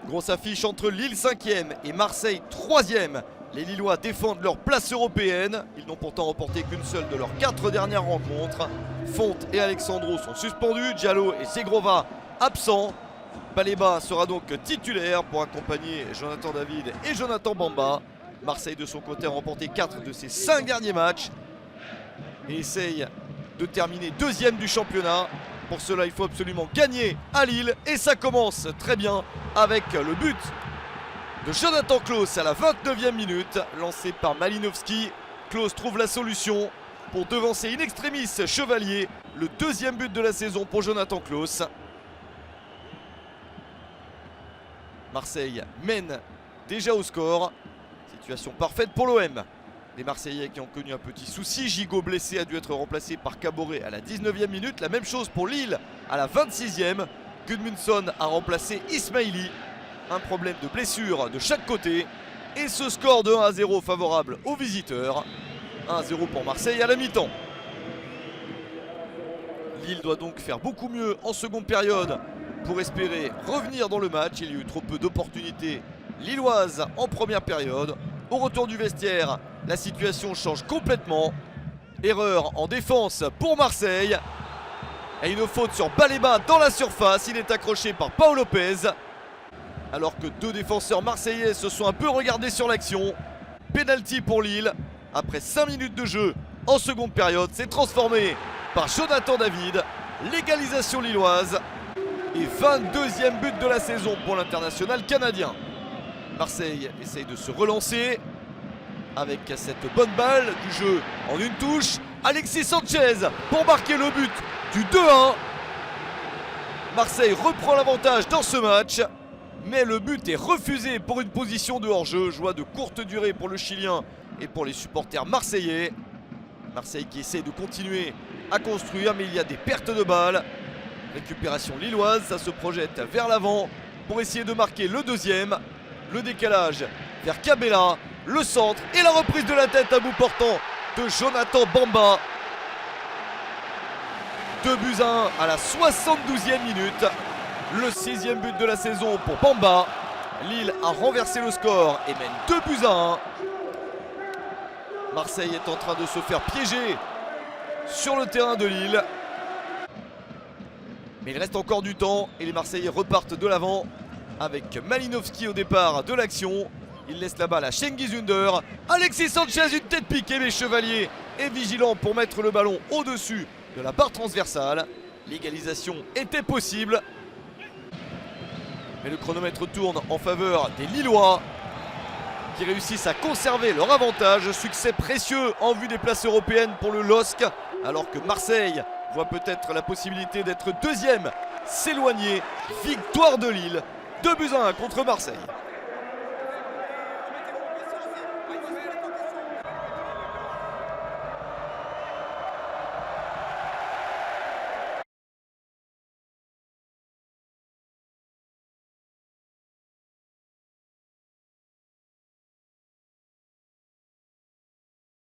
Grosse affiche entre Lille 5e et Marseille 3e. Les Lillois défendent leur place européenne. Ils n'ont pourtant remporté qu'une seule de leurs 4 dernières rencontres. Fonte et Alexandro sont suspendus. Diallo et Zegrova absents. Baleba sera donc titulaire pour accompagner Jonathan David et Jonathan Bamba. Marseille de son côté a remporté 4 de ses 5 derniers matchs et essaye de terminer 2e du championnat. Pour cela, il faut absolument gagner à Lille et ça commence très bien avec le but de Jonathan Klaus à la 29e minute, lancé par Malinovski. Klaus trouve la solution pour devancer in extremis Chevalier, le 2e but de la saison pour Jonathan Klaus. Marseille mène déjà au score. Situation parfaite pour l'OM. Les Marseillais qui ont connu un petit souci. Gigot blessé a dû être remplacé par Caboret à la 19e minute. La même chose pour Lille à la 26e. Gudmundsson a remplacé Ismaili. Un problème de blessure de chaque côté. Et ce score de 1-0 favorable aux visiteurs. 1-0 pour Marseille à la mi-temps. Lille doit donc faire beaucoup mieux en seconde période pour espérer revenir dans le match. Il y a eu trop peu d'opportunités lilloises en première période. Au retour du vestiaire, la situation change complètement. Erreur en défense pour Marseille. Et une faute sur Baleba dans la surface. Il est accroché par Pau Lopez. Alors que 2 défenseurs marseillais se sont un peu regardés sur l'action. Penalty pour Lille. Après 5 minutes de jeu en seconde période, c'est transformé par Jonathan David. L'égalisation lilloise. Et 22e but de la saison pour l'international canadien. Marseille essaye de se relancer avec cette bonne balle du jeu en une touche. Alexis Sanchez pour marquer le but du 2-1. Marseille reprend l'avantage dans ce match, mais le but est refusé pour une position de hors-jeu. Joie de courte durée pour le Chilien et pour les supporters marseillais. Marseille qui essaie de continuer à construire, mais il y a des pertes de balles. Récupération lilloise, ça se projette vers l'avant pour essayer de marquer le 2e. Le décalage vers Cabella, le centre et la reprise de la tête à bout portant de Jonathan Bamba. 2-1 à la 72e minute. Le 6e but de la saison pour Bamba. Lille a renversé le score et mène 2-1. Marseille est en train de se faire piéger sur le terrain de Lille. Mais il reste encore du temps et les Marseillais repartent de l'avant avec Malinovski au départ de l'action. Il laisse la balle à Cengiz Ünder. Alexis Sanchez, une tête piquée, mais Chevalier est vigilant pour mettre le ballon au-dessus de la barre transversale. L'égalisation était possible. Mais le chronomètre tourne en faveur des Lillois qui réussissent à conserver leur avantage. Succès précieux en vue des places européennes pour le LOSC. Alors que Marseille voit peut-être la possibilité d'être 2e s'éloigner. Victoire de Lille. 2-1 contre Marseille.